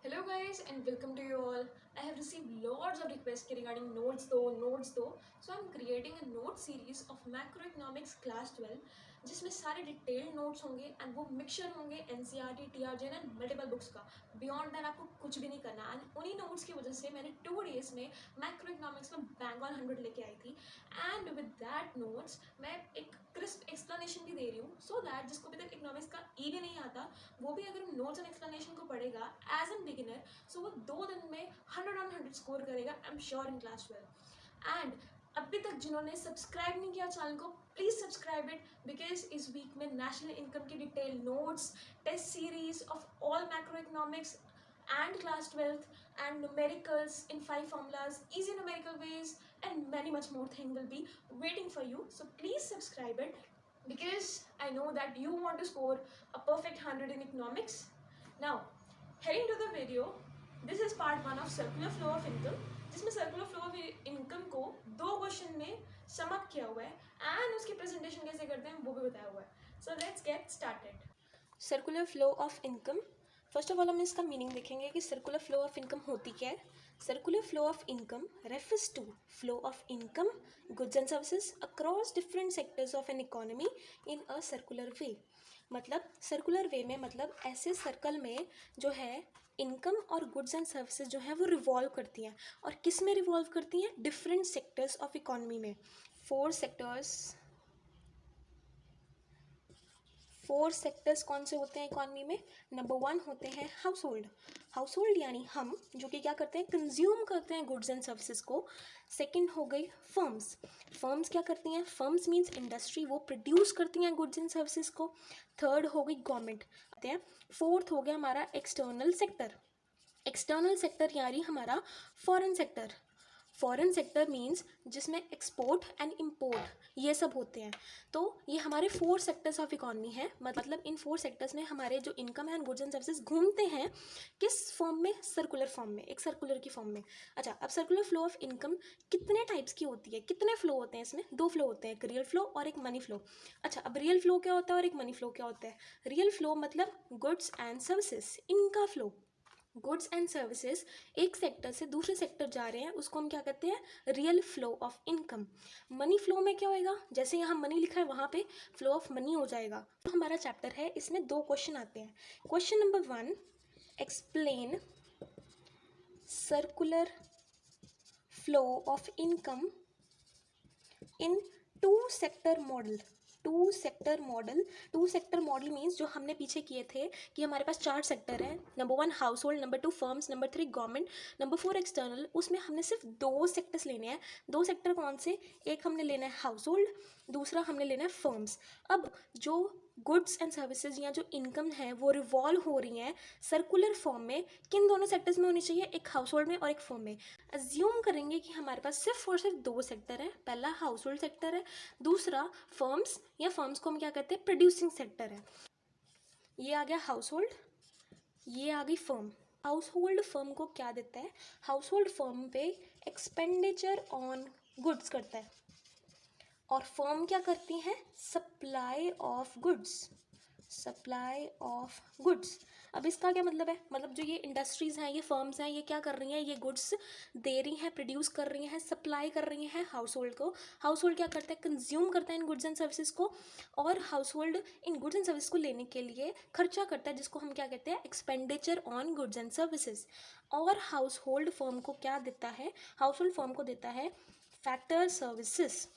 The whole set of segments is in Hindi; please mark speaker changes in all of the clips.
Speaker 1: Hello guys and welcome to you all. I have received lots of requests regarding notes though. So I'm creating a note series of macroeconomics class 12 जिसमें सारे डिटेल्ड नोट्स होंगे एंड वो मिक्सचर होंगे एनसीईआरटी टीआरजे एंड मल्टीपल बुक्स का. बियॉन्ड दैट आपको कुछ भी नहीं करना. एंड उन्हीं नोट्स की वजह से मैंने 2 डेज में मैक्रो में बैंग ऑन 100 लेके आई थी. एंड विद दैट नोट्स मैं एक क्रिस्प एक्सप्लेनेशन भी दे रही हूँ सो दैट जिसको अभी तक इकोनॉमिक्स का ई भी नहीं आता वो भी अगर नोट्स एंड एक्सप्लेनेशन को पढ़ेगा एज एन बिगिनर सो वो 2 दिन में 100 स्कोर करेगा. I am sure in class 12. And अभी तक जिन्होंने सब्सक्राइब नहीं किया चैनल को प्लीज़ सब्सक्राइब इट बिकॉज इस वीक में नेशनल इनकम की detail notes test series of all macro economics and class 12th and numericals in 5 formulas, easy numerical ways and many much more thing will be waiting for you. So please subscribe it because I know that you want to score a perfect 100 in economics. Now heading to the video, this is part 1 of circular flow of income जिसमें सर्कुलर फ्लो ऑफ इनकम को 2 क्वेश्चन में समअप किया हुआ है एंड उसकी प्रेजेंटेशन कैसे करते हैं वो भी बताया हुआ है. So let's get started. Circular flow of income, first of all हम इसका मीनिंग देखेंगे कि सर्कुलर फ्लो ऑफ इनकम होती क्या है. Circular flow of income refers to flow of income goods and services across different sectors of an economy in a circular way. मतलब सर्कुलर वे में मतलब ऐसे सर्कल में जो है इनकम और गुड्स एंड सर्विसेज जो है वो रिवॉल्व करती हैं. और किस में रिवॉल्व करती हैं? डिफरेंट सेक्टर्स ऑफ इकोनॉमी में. फोर सेक्टर्स कौन से होते हैं इकॉनमी में? नंबर 1 होते हैं हाउस होल्ड यानी हम जो कि क्या करते हैं, कंज्यूम करते हैं गुड्स एंड सर्विसेज को. सेकंड हो गई फर्म्स क्या करती हैं? फर्म्स मींस इंडस्ट्री, वो प्रोड्यूस करती हैं गुड्स एंड सर्विसेज को. थर्ड हो गई गवर्नमेंट आते हैं. फोर्थ हो गया हमारा एक्सटर्नल सेक्टर यानी हमारा फॉरेन सेक्टर मींस जिसमें एक्सपोर्ट एंड इंपोर्ट ये सब होते हैं. तो ये हमारे 4 सेक्टर्स ऑफ इकॉनमी है. मतलब इन 4 सेक्टर्स में हमारे जो income and goods and services घूमते हैं किस फॉर्म में? सर्कुलर फॉर्म में, एक सर्कुलर की फॉर्म में. अच्छा, अब सर्कुलर फ्लो ऑफ इनकम कितने टाइप्स की होती है? कितने फ्लो होते हैं इसमें? 2 फ्लो होते हैं, एक रियल फ्लो और एक मनी फ्लो. अच्छा, अब रियल फ्लो क्या होता है और एक मनी फ्लो क्या होता है? रियल फ्लो मतलब गुड्स एंड सर्विसेज, इनका फ्लो. गुड्स एंड सर्विसेज एक सेक्टर से दूसरे सेक्टर जा रहे हैं उसको हम क्या कहते हैं? Real flow of income. Money flow में क्या होएगा? जैसे यहाँ मनी लिखा है वहाँ पे फ्लो ऑफ मनी हो जाएगा. तो हमारा चैप्टर है, इसमें 2 क्वेश्चन आते हैं. Question number 1, explain circular flow of income in two sector model means जो हमने पीछे किए थे कि हमारे पास 4 सेक्टर है. Number 1 household, number 2 firms, number 3 government, number 4 external. उसमें हमने सिर्फ 2 सेक्टर्स लेने हैं. 2 सेक्टर कौन से? एक हमने लेना है हाउस होल्ड, दूसरा हमने लेना है फर्म्स. अब जो गुड्स एंड सर्विसेज या जो इनकम है वो रिवॉल्व हो रही हैं सर्कुलर फॉर्म में किन दोनों सेक्टर्स में होनी चाहिए? एक हाउस होल्ड में और एक फर्म में. अज्यूम करेंगे कि हमारे पास सिर्फ और सिर्फ 2 सेक्टर है. पहला हाउस होल्ड सेक्टर है, दूसरा फर्म्स या फर्म्स को हम क्या कहते हैं? प्रोड्यूसिंग सेक्टर है. ये आ गया हाउस होल्ड, ये आ गई फर्म. हाउस होल्ड फर्म को क्या देता है? हाउस होल्ड फर्म पे एक्सपेंडिचर ऑन गुड्स करता है और फर्म क्या करती है? Supply of goods. अब इसका क्या मतलब है? मतलब जो ये इंडस्ट्रीज़ हैं, ये फर्म्स हैं, ये क्या कर रही हैं? ये गुड्स दे रही हैं, प्रोड्यूस कर रही हैं, सप्लाई कर रही हैं हाउस होल्ड को. हाउस होल्ड क्या करता है? कंज्यूम करता है इन गुड्स एंड सर्विसेज को. और house hold in goods and service को लेने के लिए खर्चा करता है जिसको हम क्या कहते हैं? Expenditure on goods and services. और हाउस होल्ड फर्म को क्या देता है? हाउस होल्ड फर्म को देता है फैक्टर सर्विसेज.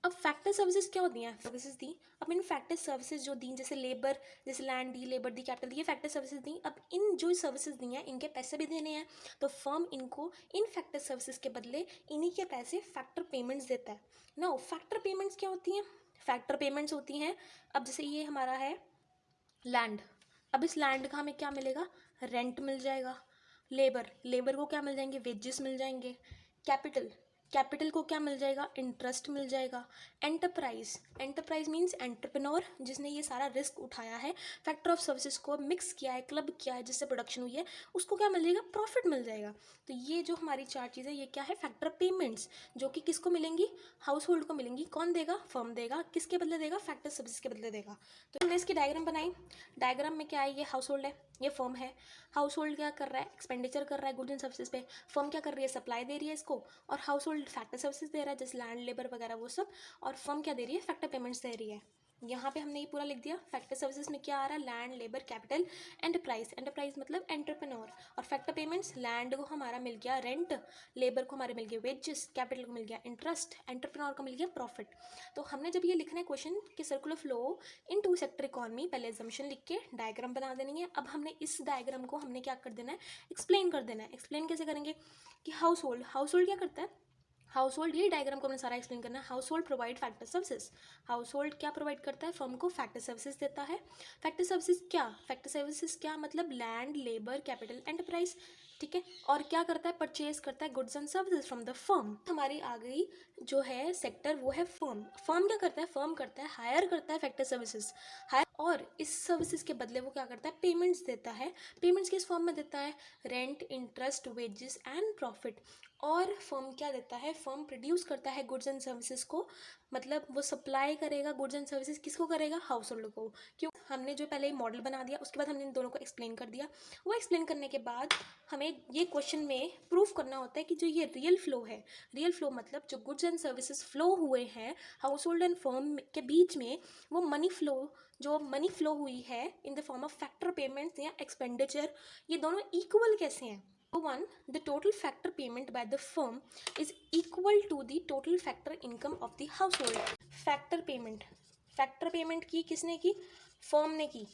Speaker 1: अब फैक्टर सर्विसेज क्या होती हैं? सर्विसेज दी. अब इन फैक्टर सर्विसेज जो दी, जैसे लेबर, जैसे लैंड दी, लेबर दी, कैपिटल दी, ये फैक्टर सर्विसेज दी. अब इन जो सर्विसेज दी हैं इनके पैसे भी देने हैं तो फर्म इनको इन फैक्टर सर्विसेज के बदले इन्हीं के पैसे फैक्टर पेमेंट्स देता है. नाउ फैक्टर पेमेंट्स क्या होती हैं? फैक्टर पेमेंट्स होती हैं, अब जैसे ये हमारा है लैंड. अब इस लैंड का हमें क्या मिलेगा? रेंट मिल जाएगा. लेबर को क्या मिल जाएंगे? वेजेस मिल जाएंगे. कैपिटल कैपिटल को क्या मिल जाएगा, इंटरेस्ट मिल जाएगा। एंटरप्राइज, एंटरप्राइज मीन्स एंटरप्रेन्योर, जिसने ये सारा रिस्क उठाया है, फैक्टर ऑफ सर्विसेज को मिक्स किया है, क्लब किया है, जिससे प्रोडक्शन हुई है, उसको क्या मिल जाएगा, प्रॉफिट मिल जाएगा। तो ये जो हमारी चार चीज़ें, ये क्या है, फैक्टर पेमेंट्स, जो कि किसको मिलेंगी, हाउस होल्ड को मिलेंगी। कौन देगा, फर्म देगा। किसके बदले देगा, फैक्टर सर्विसेज के बदले देगा। तो हमने इसकी डायग्राम बनाई। डायग्राम में क्या है, ये हाउस होल्ड है, ये फर्म है। हाउस होल्ड क्या कर रहा है, एक्सपेंडिचर कर रहा है गुड्स एंड सर्विसेज पे। फर्म क्या कर रही है, सप्लाई दे रही है इसको। और हाउस होल्ड फैक्टर सर्विसेज दे रहा है, जैसे लैंड, लेबर वगैरह वो सब। और फर्म क्या दे रही है, फैक्टर पेमेंट्स दे रही है। यहाँ पे हमने ये पूरा लिख दिया। फैक्टर सर्विसेज में क्या आ रहा है, land, labour, capital, enterprise. Enterprise मतलब एंटरप्रेन्योर। और फैक्टर पेमेंट्स, लैंड को हमारा मिल गया रेंट, लेबर को हमारे मिल गया वेजेस, कैपिटल को मिल गया इंटरेस्ट, एंटरप्रेन्योर को मिल गया प्रॉफिट। तो हमने जब ये लिखना है क्वेश्चन कि circular flow in two sector economy, पहले एजम्पशन लिख के डायग्राम बना देनी है। अब हमने इस डायग्राम को हमने क्या कर देना है, एक्सप्लेन कर देना है। एक्सप्लेन कैसे करेंगे कि हाउस होल्ड क्या करता है, हाउस होल्ड, ये डायग्राम को हमने सारा एक्सप्लेन करना है। House hold provide factor services. House hold क्या प्रोवाइड करता है, फर्म को फैक्टर सर्विसेज देता है। फैक्टर सर्विसेज क्या, फैक्टर सर्विसेज क्या मतलब लैंड, लेबर, कैपिटल, एंटरप्राइज, ठीक है। और क्या करता है, परचेज करता है goods and services from the firm. हमारी आ गई जो है सेक्टर, वो है फर्म। फर्म क्या करता है, फर्म करता है हायर करता है फैक्टर सर्विसेज, हायर, और इस सर्विसेज के बदले वो क्या करता है, पेमेंट्स देता है। पेमेंट्स किस फॉर्म में देता है, rent, interest, wages and profit. और फर्म क्या देता है, फर्म प्रोड्यूस करता है गुड्स एंड सर्विसेज को, मतलब वो सप्लाई करेगा गुड्स एंड सर्विसेज, किसको करेगा, हाउस होल्ड को। क्यों, हमने जो पहले मॉडल बना दिया, उसके बाद हमने इन दोनों को एक्सप्लेन कर दिया। वो एक्सप्लेन करने के बाद हमें ये क्वेश्चन में प्रूफ करना होता है कि जो ये रियल फ्लो है, रियल फ्लो मतलब जो गुड्स एंड सर्विसेज फ्लो हुए हैं हाउस होल्ड एंड फर्म के बीच में, वो मनी फ्लो, जो मनी फ्लो हुई है in the form of factor payments या एक्सपेंडिचर, ये दोनों इक्वल कैसे हैं। One, the total factor payment by the firm is equal to the total factor income of the household. Factor payment की किसने की, फर्म ने की।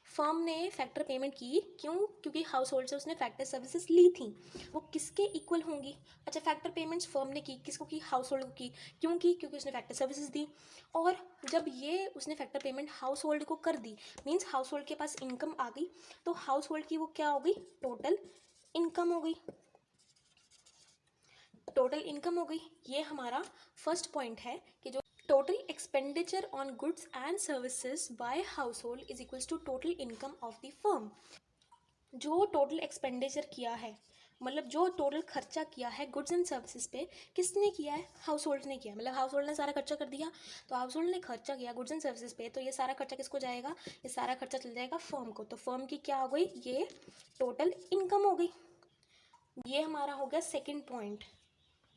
Speaker 1: फर्म ने फैक्टर पेमेंट की, क्यों, क्योंकि हाउस होल्ड से उसने फैक्टर सर्विसेज ली थी। वो किसके इक्वल होंगी, अच्छा फैक्टर पेमेंट्स फर्म ने की, किसको की, हाउस होल्ड को की। क्यों की, क्योंकि उसने फैक्टर सर्विसेज दी। और जब ये उसने फैक्टर पेमेंट हाउस होल्ड को कर दी, मीन्स हाउस होल्ड के पास इनकम आ गई, तो हाउस होल्ड की वो क्या हो गई, टोटल इनकम हो गई। टोटल इनकम हो गई। ये हमारा फर्स्ट पॉइंट है कि जो total expenditure on goods and services by household is equals to total income of the firm. जो टोटल एक्सपेंडिचर किया है, मतलब जो टोटल खर्चा किया है गुड्स एंड सर्विसेज पे, किसने किया है, हाउस होल्ड ने किया। मतलब हाउस होल्ड ने सारा खर्चा कर दिया, तो हाउस होल्ड ने खर्चा किया गुड्स एंड सर्विसेज पे, तो ये सारा खर्चा किसको जाएगा, ये सारा खर्चा चल जाएगा फर्म को। तो फर्म की क्या हो गई, ये टोटल इनकम हो गई। ये हमारा हो गया सेकेंड पॉइंट।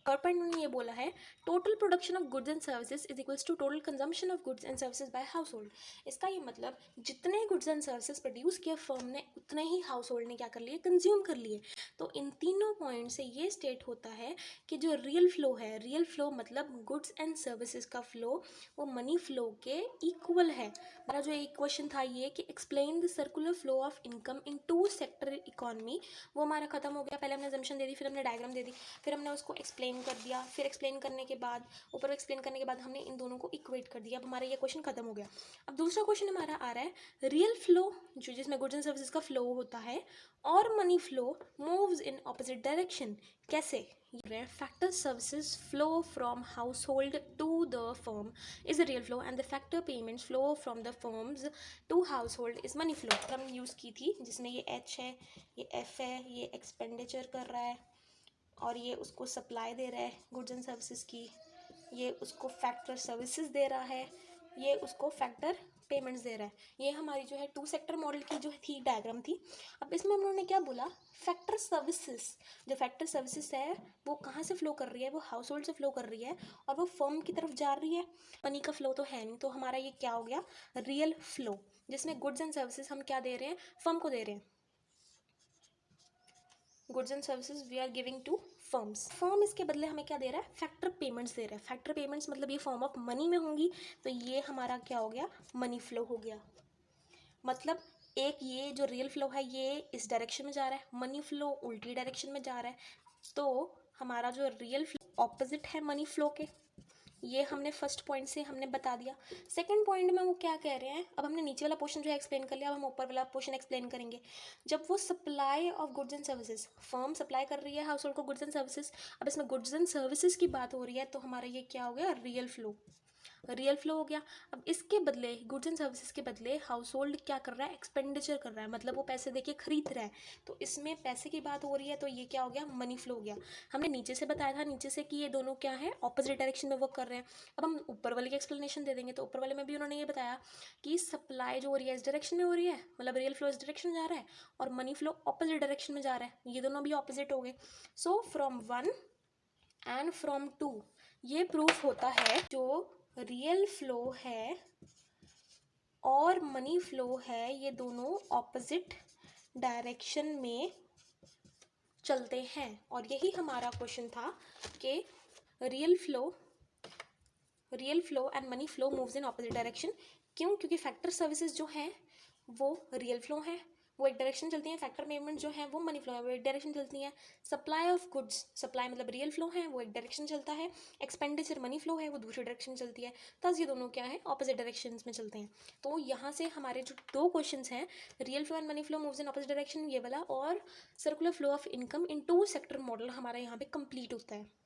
Speaker 1: थर्ड पॉइंट उन्होंने ये बोला है, total production of goods and services is equals to total consumption of goods and services by household. इसका ये मतलब जितने गुड्स एंड सर्विसेज प्रोड्यूस किया फर्म ने, उतने ही हाउस होल्ड ने क्या कर लिए, कंज्यूम कर लिए। तो इन तीनों पॉइंट से ये स्टेट होता है कि जो रियल फ्लो है, रियल फ्लो मतलब गुड्स एंड सर्विसेज का फ्लो, वो मनी फ्लो के इक्वल है। हमारा जो एक क्वेश्चन था ये कि explain the circular flow of income in two sector economy, वो हमारा खत्म हो गया। पहले हमने assumption दे दी, फिर हमने डायग्राम दे दी, फिर हमने उसको एक्सप्लेन कर दिया, फिर एक्सप्लेन करने के बाद, ऊपर एक्सप्लेन करने के बाद हमने इन दोनों को इक्वेट कर दिया। अब हमारा ये क्वेश्चन खत्म हो गया। अब दूसरा क्वेश्चन हमारा आ रहा है रियल फ्लो, जो जिसमें गुड्स एंड सर्विसेज का फ्लो होता है और money flow moves in opposite direction. कैसे, factor services flow from household to the firm is a real flow and the factor payments flow from the firms to household is money flow। हम यूज़ की थी जिसमें ये H है, ये F है, ये एक्सपेंडिचर कर रहा है और ये उसको सप्लाई दे रहा है गुड्स एंड सर्विसेज की, ये उसको फैक्टर सर्विसेज दे रहा है, ये उसको फैक्टर पेमेंट्स दे रहा है। ये हमारी जो है टू सेक्टर मॉडल की जो थी डायग्राम थी। अब इसमें उन्होंने क्या बोला, फैक्टर सर्विसेज, जो फैक्टर सर्विसेज है वो कहाँ से फ्लो कर रही है, वो हाउस होल्ड से फ्लो कर रही है और वो फर्म की तरफ जा रही है। मनी का फ्लो तो है नहीं, तो हमारा ये क्या हो गया, रियल फ्लो, जिसमें गुड्स एंड सर्विसेज हम क्या दे रहे हैं, फर्म को दे रहे हैं। Goods and services we are giving to firms. Firm इसके बदले हमें क्या दे रहा है, फैक्टर पेमेंट्स दे रहा है। फैक्टर पेमेंट्स मतलब ये फॉर्म ऑफ मनी में होंगी, तो ये हमारा क्या हो गया, मनी फ्लो हो गया। मतलब एक ये जो रियल फ्लो है ये इस डायरेक्शन में जा रहा है, मनी फ्लो उल्टी डायरेक्शन में जा रहा है। तो हमारा जो रियल फ्लो ऑपोजिट है मनी फ्लो के,
Speaker 2: ये हमने फर्स्ट पॉइंट से हमने बता दिया। सेकंड पॉइंट में वो क्या कह रहे हैं, अब हमने नीचे वाला पोर्शन जो है एक्सप्लेन कर लिया, अब हम ऊपर वाला पोर्शन एक्सप्लेन करेंगे। जब वो supply of goods and services, firm supply कर रही है हाउस होल्ड को गुड्स एंड सर्विसेज, अब इसमें गुड्स एंड सर्विसेज की बात हो रही है, तो हमारा ये क्या हो गया, रियल फ्लो, रियल फ्लो हो गया। अब इसके बदले गुड्स एंड सर्विसेज के बदले हाउस होल्ड क्या कर रहा है, एक्सपेंडिचर कर रहा है, मतलब वो पैसे देके खरीद रहा है, तो इसमें पैसे की बात हो रही है, तो ये क्या हो गया, मनी फ्लो हो गया। हमने नीचे से बताया था, नीचे से कि ये दोनों क्या है, ऑपोजिट डायरेक्शन में वर्क कर रहे हैं। अब हम ऊपर वाले की एक्सप्लेनेशन दे देंगे, तो ऊपर वाले में भी उन्होंने ये बताया कि सप्लाई जो हो रही है इस डायरेक्शन में हो रही है, मतलब रियल फ्लो इस डायरेक्शन में जा रहा है, और मनी फ्लो ऑपोजिट डायरेक्शन में जा रहा है, ये दोनों भी ऑपोजिट हो गए। सो फ्रॉम 1 एंड फ्रॉम 2 ये प्रूफ होता है जो रियल फ्लो है और मनी फ्लो है, ये दोनों ऑपोजिट डायरेक्शन में चलते हैं। और यही हमारा क्वेश्चन था कि real flow and money flow moves in opposite direction. क्यों? क्योंकि फैक्टर सर्विसेज जो हैं वो रियल फ्लो हैं, वो एक डायरेक्शन चलती हैं। फैक्टर पेमेंट जो है वो मनी फ्लो है, वो एक डायरेक्शन चलती हैं। सप्लाई ऑफ गुड्स, सप्लाई मतलब रियल फ्लो है, वो एक डायरेक्शन चलता है। एक्सपेंडिचर मनी फ्लो है, वो दूसरी डायरेक्शन चलती है। तब ये दोनों क्या है, ऑपोजिट डायरेक्शन में चलते हैं। तो यहाँ से हमारे जो दो क्वेश्चन हैं, real flow and money flow moves in opposite direction ये वाला, और circular flow of income in two sector model, हमारा यहाँ पे कंप्लीट होता है।